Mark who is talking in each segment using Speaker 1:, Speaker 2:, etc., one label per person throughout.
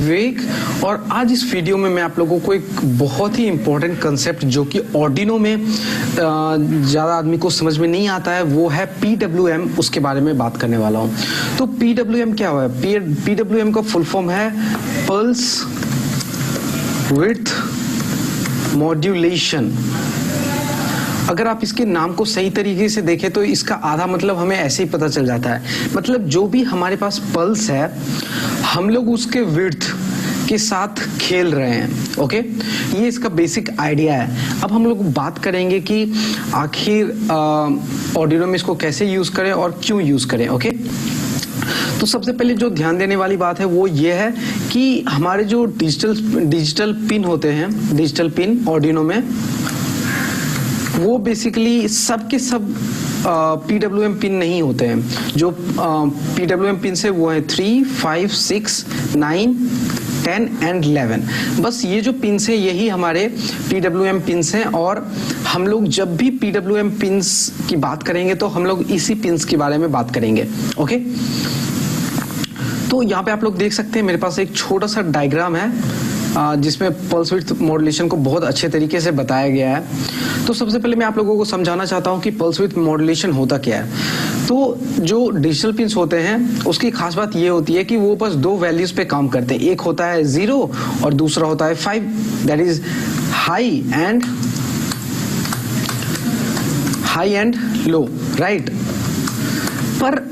Speaker 1: विवेक, और आज इस वीडियो में मैं आप लोगों को एक बहुत ही इम्पोर्टेंट कंसेप्ट जो कि ऑर्डिनो में ज़्यादा आदमी को समझ में नहीं आता है, वो है PWM, उसके बारे में बात करने वाला हूँ। तो PWM क्या हुआ है? PWM का फुल फॉर्म है पल्स विड्थ मॉड्यूलेशन। अगर आप इसके नाम को सही तरीके से देखें तो इसका आधा मतलब हमें ऐसे ही पता चल जाता है। मतलब जो भी हमारे पास पल्स है, हम लोग उसके विड्थ के साथ खेल रहे हैं। ओके, ये इसका बेसिक आइडिया है। अब हम लोग बात करेंगे कि आखिर ऑर्डिनो में इसको कैसे यूज करें और क्यों यूज करें। ओके, तो सबसे पहले जो ध्यान देने वाली बात है वो ये है कि हमारे जो डिजिटल पिन होते हैं, डिजिटल पिन ऑर्डिनो में, वो बेसिकली सब के सब PWM पिन नहीं होते हैं। जो PWM पिन से वो है 3, 5, 6, 9, 10 एंड 11। बस ये जो पिन्स हैं यही हमारे PWM पिन्स हैं, और हम लोग जब भी PWM पिन्स की बात करेंगे तो हम लोग इसी पिन्स के बारे में बात करेंगे। ओके, तो यहाँ पे आप लोग देख सकते हैं मेरे पास एक छोटा सा डायग्राम है जिसमें पल्स विड्थ मॉड्यूलेशन को बहुत अच्छे तरीके से बताया गया है। तो सबसे पहले मैं आप लोगों को समझाना चाहता हूँ कि पल्स विड्थ मॉड्यूलेशन होता क्या है। तो जो डिजिटल पिन्स होते हैं उसकी खास बात ये होती है कि वो बस दो वैल्यूज पे काम करते हैं। एक होता है 0 और दूसरा होता है 5, that is high and low, right. पर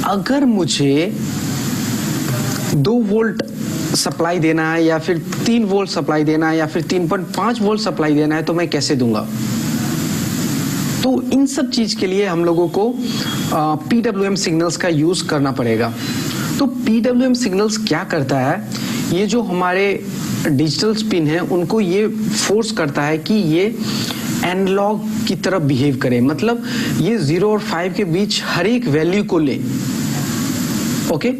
Speaker 1: अगर मुझे 2 वोल्ट सप्लाई देना है या फिर 3 वोल्ट सप्लाई देना है या फिर 3.5 वोल्ट सप्लाई देना है तो मैं कैसे दूंगा? तो इन सब चीज के लिए हम लोगों को PWM सिग्नल्स का यूज करना पड़ेगा। तो PWM सिग्नल्स क्या करता है, ये जो हमारे डिजिटल पिन है उनको ये फोर्स करता है कि ये एनालॉग की तरफ बिहेव करे। मतलब ये 0 और 5 के बीच हर एक वैल्यू को ले। ओके,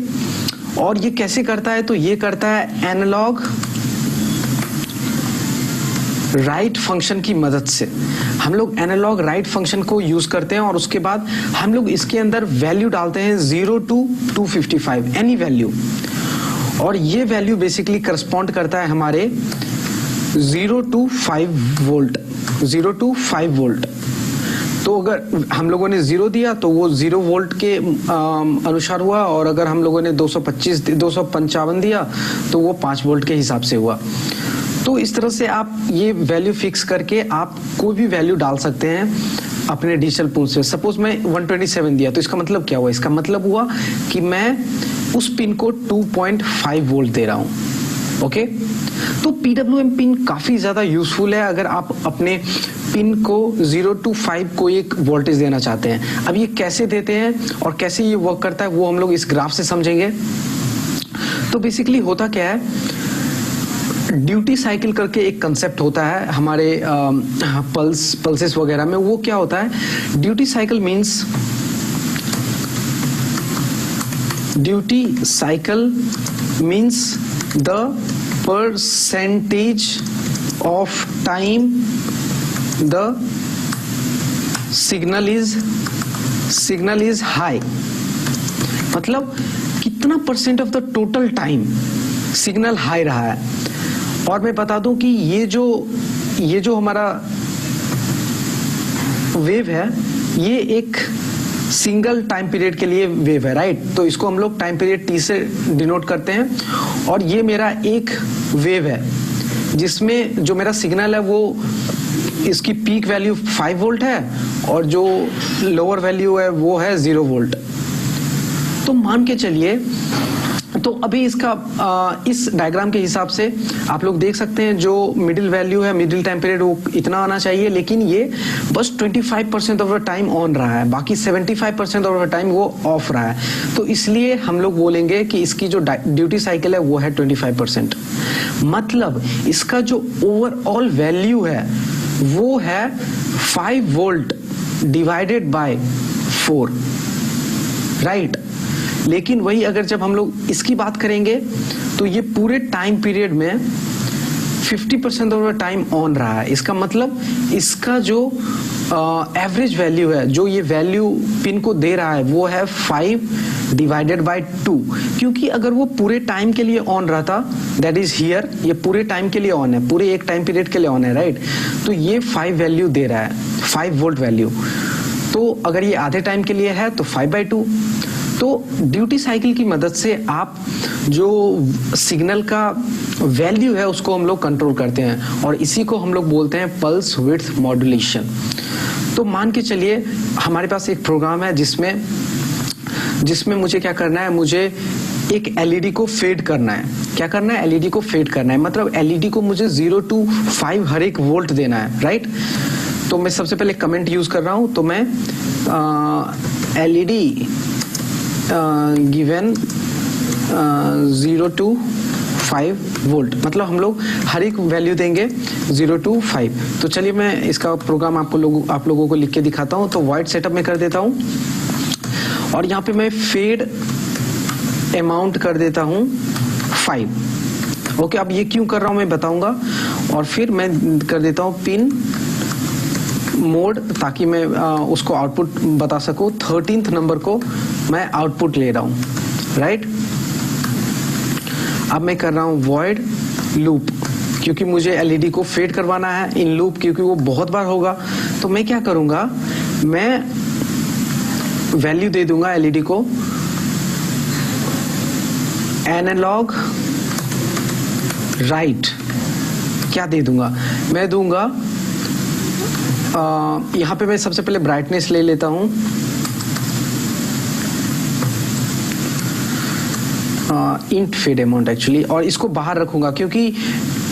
Speaker 1: और ये कैसे करता है? तो ये करता है एनालॉग राइट फंक्शन की मदद से। हम लोग एनालॉग राइट फंक्शन को यूज करते हैं और उसके बाद हम लोग इसके अंदर वैल्यू डालते हैं 0 to 255, एनी वैल्यू, और ये वैल्यू बेसिकली करस्पॉन्ड करता है हमारे 0 to 5 वोल्ट, 0 to 5 वोल्ट। तो अगर हम लोगों ने 0 दिया तो वो 0 वोल्ट के अनुसार हुआ, और अगर हम लोगों ने 255 दिया तो वो 5 वोल्ट के हिसाब से हुआ। तो इस तरह से आप ये वैल्यू फिक्स करके आप कोई भी वैल्यू डाल सकते हैं अपने डिजिटल पिन से। सपोज मैं 127 दिया तो इसका मतलब क्या हुआ? इसका मतलब हुआ कि मैं उस पिन को 2.5 वोल्ट दे रहा हूं। ओके, तो PWM पिन काफी ज्यादा यूजफुल है अगर आप अपने पिन को 0 to 5 को एक वोल्टेज देना चाहते हैं। अब ये कैसे देते हैं और कैसे ये वर्क करता है वो हम लोग इस ग्राफ से समझेंगे। तो बेसिकली होता क्या है, ड्यूटी साइकिल करके एक कंसेप्ट होता है हमारे पल्सेस वगैरह में। वो क्या होता है? Duty cycle means the percentage of time the signal is high। मतलब कितना percent of the total time signal high रहा है। और मैं बता दूं कि ये जो हमारा वेव है ये एक सिंगल टाइम पीरियड के लिए वेव है, राइट। तो इसको हम लोग टाइम पीरियड T से डिनोट करते हैं, और ये मेरा एक वेव है जिसमें जो मेरा सिग्नल है वो इसकी पीक वैल्यू 5 वोल्ट है और जो लोअर वैल्यू है वो है 0 वोल्ट। तो मान के चलिए, तो अभी इसका इस डायग्राम के हिसाब से आप लोग देख सकते हैं जो मिडिल वैल्यू है, मिडिल टाइम पीरियड, वो इतना आना चाहिए, लेकिन ये बस 25% ऑफ द टाइम ऑन रहा है, बाकी 75% ऑफ द टाइम वो ऑफ रहा है। तो इसलिए हम लोग बोलेंगे कि इसकी जो ड्यूटी साइकिल है वो है 25%। मतलब इसका जो ओवरऑल वैल्यू है वो है 5 वोल्ट डिवाइडेड बाय 4, राइट। लेकिन वही अगर जब हम लोग इसकी बात करेंगे तो ये पूरे टाइम पीरियड में 50% ऑफ द टाइम ऑन रहा है। इसका मतलब इसका जो एवरेज वैल्यू है, जो ये वैल्यू पिन को दे रहा है वो है 5 डिवाइडेड बाय 2, क्योंकि अगर वो पूरे टाइम के लिए ऑन रहता, दैट इज हियर, ये पूरे टाइम के लिए ऑन है, पूरे एक टाइम पीरियड के लिए ऑन है, राइट। तो ये 5 वैल्यू दे रहा है, 5 वोल्ट वैल्यू। तो अगर ये आधे टाइम के लिए है तो 5/2। तो ड्यूटी साइकिल की मदद से आप जो सिग्नल का वैल्यू है उसको हम लोग कंट्रोल करते हैं, और इसी को हम लोग बोलते हैं पल्स विड्थ मॉड्यूलेशन। तो मान के चलिए हमारे पास एक प्रोग्राम है जिसमें मुझे क्या करना है, मुझे एक एलईडी को फेड करना है। क्या करना है? एलईडी को फेड करना है, मतलब एलईडी को मुझे 0 to 5 हर एक वोल्ट देना है, राइट। तो मैं सबसे पहले कमेंट यूज कर रहा हूं, तो मैं एलईडी गिवन 0 to 5 वोल्ट, मतलब हम लोग हर एक वैल्यू देंगे 0 to 5। तो चलिए मैं इसका प्रोग्राम आप लोगों को लिख के दिखाता हूं। तो वॉइड सेटअप में कर देता हूं, और यहाँ पे मैं फेड अमाउंट कर देता हूं 5। ओके, अब ये क्यों कर रहा हूं मैं बताऊंगा। और फिर मैं कर देता हूं पिन मोड, ताकि मैं उसको आउटपुट बता सकूं। 13th नंबर को मैं आउटपुट ले रहा हूं, राइट। अब मैं कर रहा हूं वॉइड लूप, क्योंकि मुझे एलईडी को फेड करवाना है इन लूप, क्योंकि वो बहुत बार होगा। तो मैं क्या करूंगा, मैं वैल्यू दे दूंगा एलईडी को एनालॉग राइट। क्या दे दूंगा? मैं दूंगा यहां पे मैं सबसे पहले ब्राइटनेस ले लेता हूं, इंट फेड अमाउंट एक्चुअली, और इसको बाहर रखूंगा, क्योंकि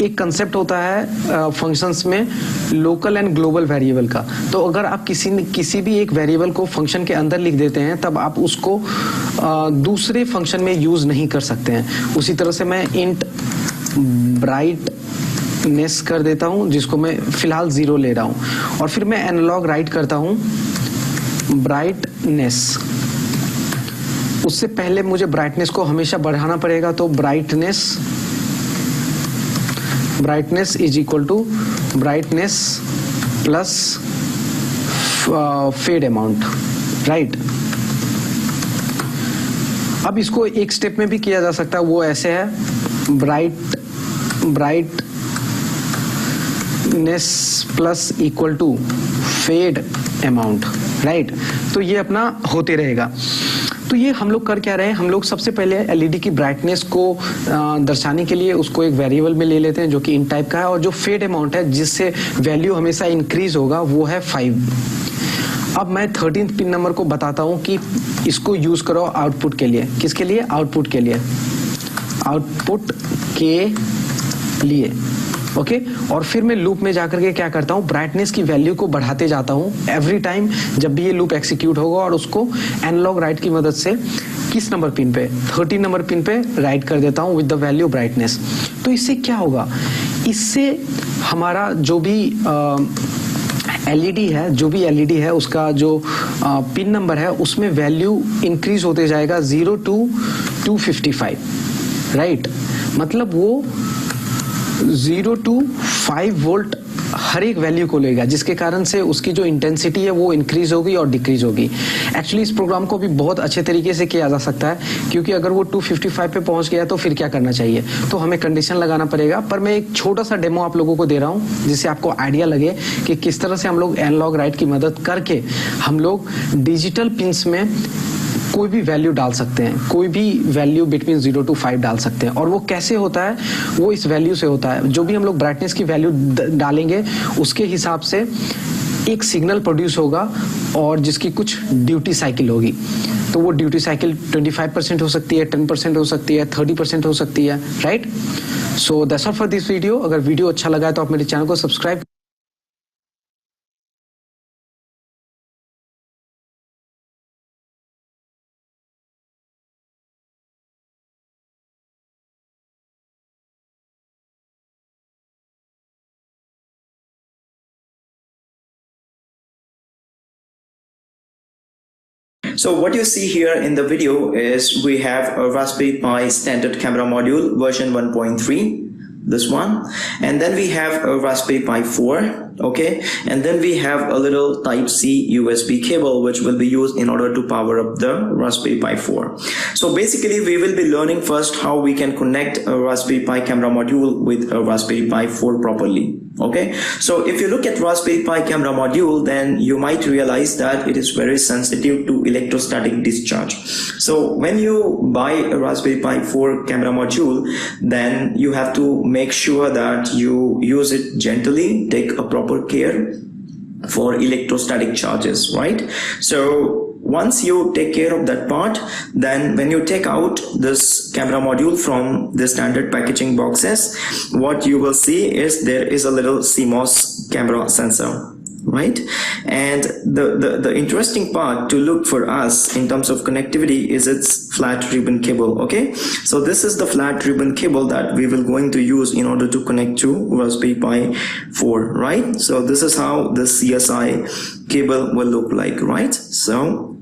Speaker 1: एक कंसेप्ट होता है फंक्शंस में लोकल एंड ग्लोबल वेरिएबल का। तो अगर आप किसी भी एक वेरिएबल को फंक्शन के अंदर लिख देते हैं, तब आप उसको दूसरे फंक्शन में यूज नहीं कर सकते हैं। उसी तरह से मैं इंट ब्राइटनेस कर देता हूं, जिसको मैं फिलहाल 0 ले रहा हूं, और फिर मैं एनालॉग राइट करता हूं ब्राइटनेस। उससे पहले मुझे ब्राइटनेस को हमेशा बढ़ाना पड़ेगा, तो brightness is equal to brightness plus fade amount, right. अब इसको एक स्टेप में भी किया जा सकता है, वो ऐसे है brightness plus equal to fade amount, right. तो ये अपना होते रहेगा। तो ये हम लोग कर क्या रहे हैं, हम लोग सबसे पहले एलईडी की ब्राइटनेस को दर्शाने के लिए उसको एक वेरिएबल में ले लेते हैं जो कि इन टाइप का है, और जो फेड अमाउंट है जिससे वैल्यू हमेशा इंक्रीज होगा वो है 5। अब मैं 13th पिन नंबर को बताता हूं कि इसको यूज करो आउटपुट के लिए। किसके लिए? आउटपुट के लिए, आउटपुट के लिए, ओके। और फिर मैं लूप में जाकर के क्या करता हूं, ब्राइटनेस की वैल्यू को बढ़ाते जाता हूं एवरी टाइम जब भी ये लूप एक्सिक्यूट होगा, और उसको एनालॉग राइट की मदद से किस नंबर पिन पे, 13 नंबर पिन पे राइट कर देता हूं विद द वैल्यू ब्राइटनेस। तो इससे क्या होगा, इससे हमारा जो भी एलईडी है, उसका जो पिन नंबर है उसमें वैल्यू इंक्रीज होते जाएगा 0 to 255, राइट। मतलब वो 0 to 5 वोल्ट हर एक वैल्यू को लेगा, जिसके कारण से उसकी जो इंटेंसिटी है वो इंक्रीज होगी और डिक्रीज होगी। एक्चुअली इस प्रोग्राम को भी बहुत अच्छे तरीके से किया जा सकता है, क्योंकि अगर वो 255 पे पहुंच गया तो फिर क्या करना चाहिए, तो हमें कंडीशन लगाना पड़ेगा। पर मैं एक छोटा सा डेमो आप लोगों को दे रहा हूं, जिससे आपको आइडिया लगे कि किस तरह से हम लोग एनालॉग राइट की मदद करके हम लोग डिजिटल पिंस में कोई भी वैल्यू डाल सकते हैं, कोई भी वैल्यू बिटवीन 0 to 5 डाल सकते हैं। और वो कैसे होता है, वो इस वैल्यू से होता है। जो भी हम लोग ब्राइटनेस की वैल्यू डालेंगे उसके हिसाब से एक सिग्नल प्रोड्यूस होगा, और जिसकी कुछ ड्यूटी साइकिल होगी। तो वो ड्यूटी साइकिल 25% हो सकती है, 10% हो सकती है, 30% हो सकती है, right. So that's all for this video. अगर वीडियो अच्छा लगा है तो आप मेरे चैनल को subscribe
Speaker 2: So what you see here in the video is we have a Raspberry Pi standard camera module version 1.3, this one, and then we have a Raspberry Pi 4 okay, and then we have a little Type-C USB cable which will be used in order to power up the Raspberry Pi 4. So basically we will be learning first how we can connect a Raspberry Pi camera module with a Raspberry Pi 4 properly. Okay, so if you look at Raspberry Pi camera module, then you might realize that it is very sensitive to electrostatic discharge. So when you buy a Raspberry Pi 4 camera module, then you have to make sure that you use it gently, take a proper care for electrostatic charges, right? So once you take care of that part, then when you take out this camera module from the standard packaging boxes, what you will see is there is a little CMOS camera sensor, right? And the interesting part to look for us in terms of connectivity is its flat ribbon cable. Okay, so this is the flat ribbon cable that we will going to use in order to connect to Raspberry Pi 4, right? So this is how the CSI cable will look like, right? So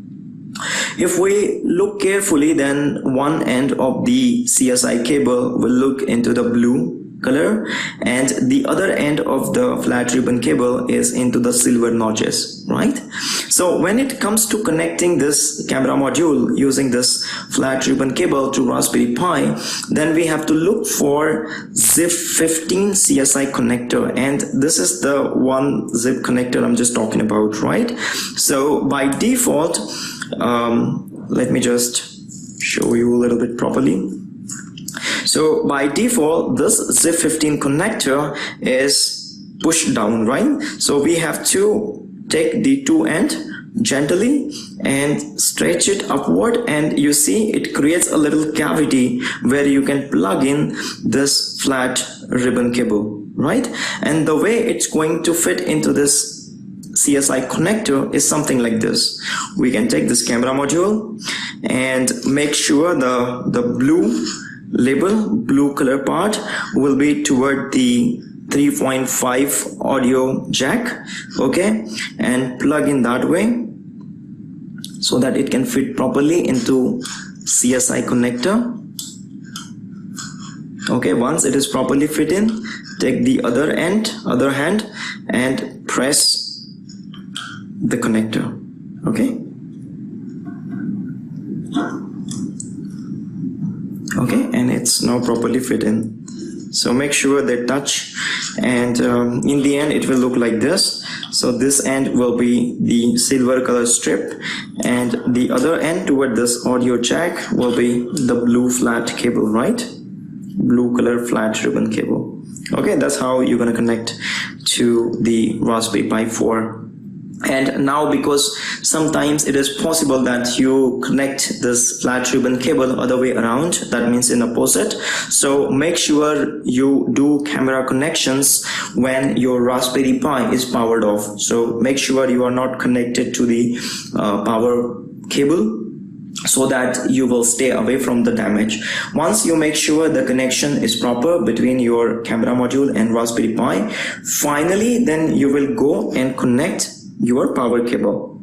Speaker 2: if we look carefully, then one end of the CSI cable will look into the blue color and the other end of the flat ribbon cable is into the silver notches, right? So when it comes to connecting this camera module using this flat ribbon cable to Raspberry Pi, then we have to look for ZIP 15 CSI connector, and this is the one zip connector I'm just talking about, right? So by default, let me just show you a little bit properly. So by default, this ZIP 15 connector is pushed down, right? So we have to take the two end gently and stretch it upward, and you see it creates a little cavity where you can plug in this flat ribbon cable, right? And the way it's going to fit into this CSI connector is something like this. We can take this camera module and make sure the blue label, blue color part will be toward the 3.5 audio jack, okay, and plug in that way so that it can fit properly into CSI connector. Okay, once it is properly fit in, take the other hand and press the connector. Okay, and it's now properly fit in. So make sure they touch, and in the end it will look like this. So this end will be the silver color strip, and the other end toward this audio jack will be the blue flat cable, right? Blue color flat ribbon cable. Okay, that's how you're gonna connect to the Raspberry Pi 4. And now, because sometimes it is possible that you connect this flat ribbon cable other way around, that means in opposite, so make sure you do camera connections when your Raspberry Pi is powered off. So make sure you are not connected to the power cable, so that you will stay away from the damage. Once you make sure the connection is proper between your camera module and Raspberry Pi, finally then you will go and connect your power cable,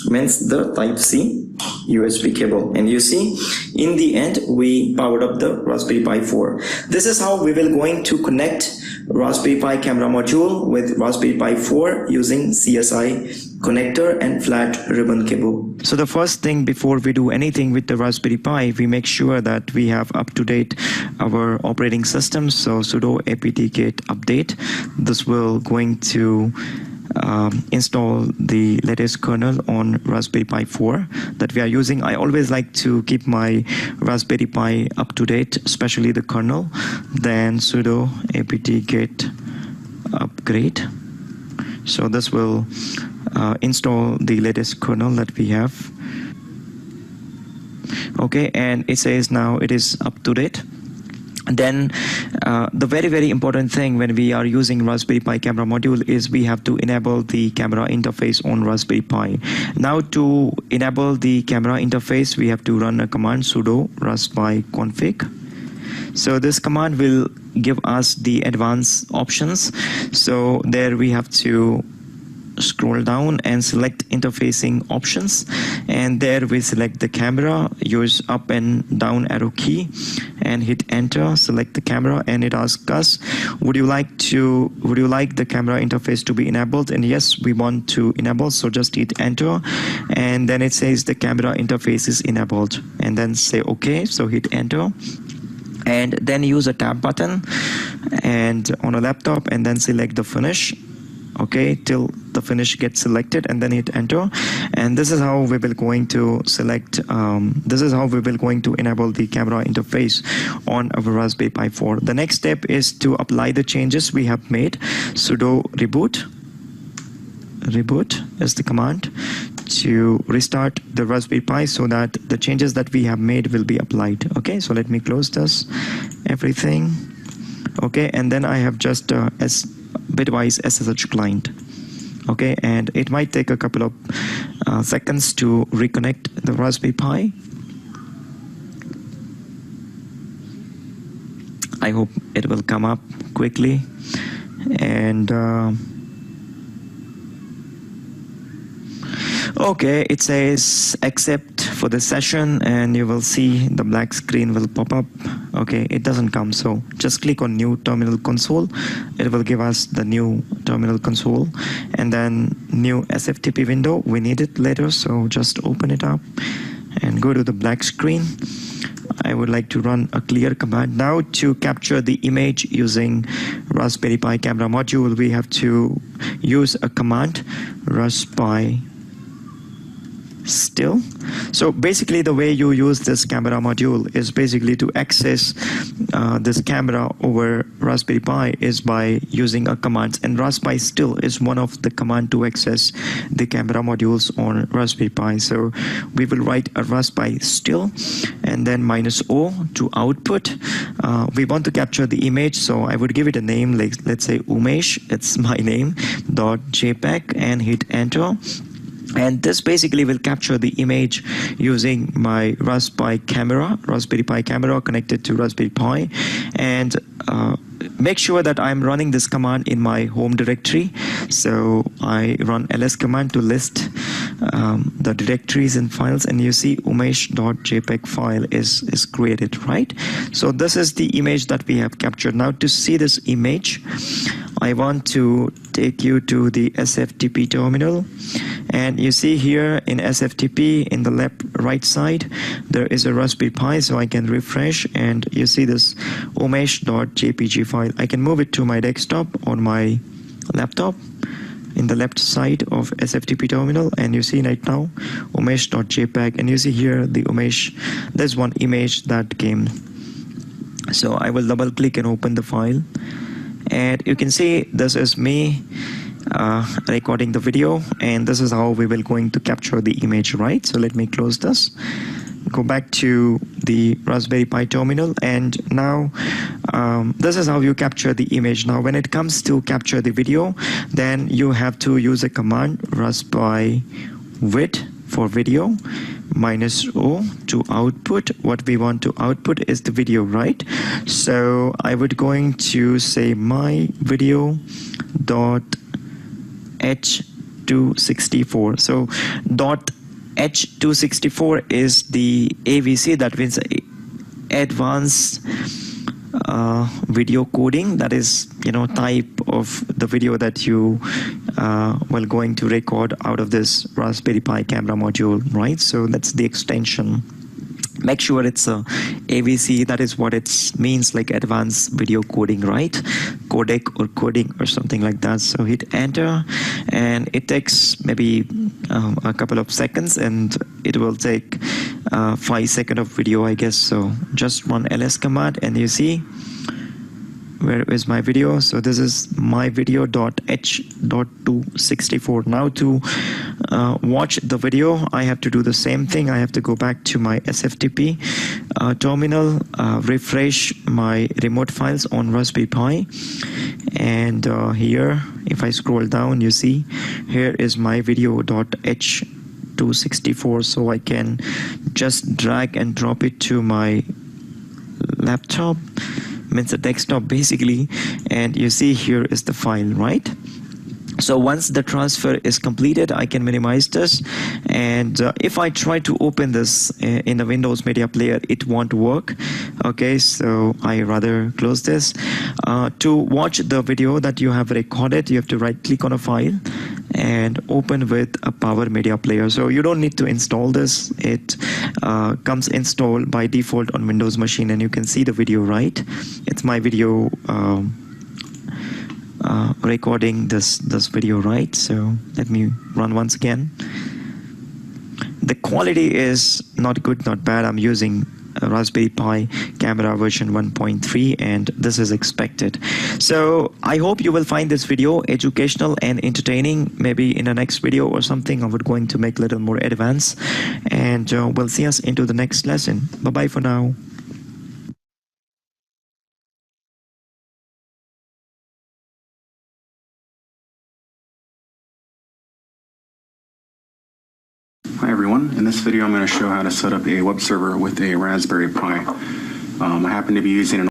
Speaker 2: means the Type-C USB cable, and you see in the end we powered up the Raspberry Pi 4. This is how we will going to connect Raspberry Pi camera module with Raspberry Pi 4 using CSI connector and flat ribbon cable. So the first thing before we do anything with the Raspberry Pi, we make sure that we have up to date our operating system. So sudo apt-get update. This will going to install the latest kernel on Raspberry Pi 4 that we are using. I always like to keep my Raspberry Pi up to date, especially the kernel. Then sudo apt-get upgrade. So this will install the latest kernel that we have. Okay, and it says now it is up to date. Then the very important thing when we are using Raspberry Pi camera module is we have to enable the camera interface on Raspberry Pi. Now to enable the camera interface, we have to run a command sudo raspi config. So this command will give us the advanced options. So there we have to scroll down and select interfacing options, and there we select the camera, use up and down arrow key and hit enter, select the camera, and it asks us, would you like the camera interface to be enabled? And yes, we want to enable, so just hit enter, and then it says the camera interface is enabled, and then say okay, so hit enter, and then use a tab button and on a laptop, and then select the finish, okay, till the finish gets selected, and then hit enter. And this is how we will going to select this is how we will going to enable the camera interface on our Raspberry Pi 4. The next step is to apply the changes we have made. Sudo reboot is the command to restart the Raspberry Pi so that the changes that we have made will be applied. Okay, so let me close this, everything. Okay, and then I have just Bitwise SSH client. Okay, and it might take a couple of seconds to reconnect the Raspberry Pi. I hope it will come up quickly. And okay, it says accept for the session, and you will see the black screen will pop up. Okay, it doesn't come, so just click on new terminal console. It will give us the new terminal console, and then new SFTP window. We need it later, so just open it up and go to the black screen. I would like to run a clear command. Now to capture the image using Raspberry Pi camera module, we have to use a command, raspi still. So basically the way you use this camera module is basically to access this camera over Raspberry Pi is by using a command, and raspi still is one of the command to access the camera modules on Raspberry Pi. So we will write a raspi still and then -o to output. We want to capture the image, so I would give it a name, like let's say Umesh, it's my name, .jpeg, and hit enter. And this basically will capture the image using my Raspberry Pi camera connected to Raspberry Pi. And make sure that I'm running this command in my home directory. So I run ls command to list the directories and files, and you see umesh.jpg file is created, right? So this is the image that we have captured. Now to see this image, I want to take you to the SFTP terminal, and you see here in SFTP in the right side there is a Raspberry Pi, so I can refresh and you see this umesh.jpg file. I can move it to my desktop on my laptop in the left side of SFTP terminal, and you see right now umesh.jpg, and you see here the Umesh, there's one image that came. So I will double click and open the file, and you can see this is me recording the video, and this is how we will going to capture the image, right? So let me close this, go back to the Raspberry Pi terminal, and now this is how you capture the image. Now when it comes to capture the video, then you have to use a command, raspi width for video, -o to output. What we want to output is the video, right? So I would going to say my video dot h264. So dot h264 is the AVC, that means advanced video coding. That is, type of the video that you will going to record out of this Raspberry Pi camera module, right? So that's the extension. Make sure it's a AVC, that is what it means, like advanced video coding, right? Codec or coding or something like that. So hit enter, and it takes maybe a couple of seconds, and it will take 5 seconds of video, I guess. So just run ls command, and you see where is my video. So this is my video.h.264. Now to watch the video, I have to do the same thing. I have to go back to my SFTP terminal, refresh my remote files on Raspberry Pi, and here if I scroll down, you see here is my video.h264. so I can just drag and drop it to my laptop, means a desktop basically, and you see here is the file, right? So once the transfer is completed, I can minimize this, and if I try to open this in the Windows Media Player, it won't work. Okay, so I rather close this. To watch the video that you have recorded, you have to right click on a file and open with a Power Media Player. So you don't need to install this. It comes installed by default on Windows machine, and you can see the video, right? It's my video recording this video, right? So let me run once again. The quality is not good, not bad. I'm using a Raspberry Pi camera version 1.3, and this is expected. So I hope you will find this video educational and entertaining. Maybe in the next video or something, I would going to make a little more advanced, and we'll see us into the next lesson. Bye bye for now.
Speaker 3: Hi everyone, in this video I'm going to show how to set up a web server with a Raspberry Pi. I happen to be using an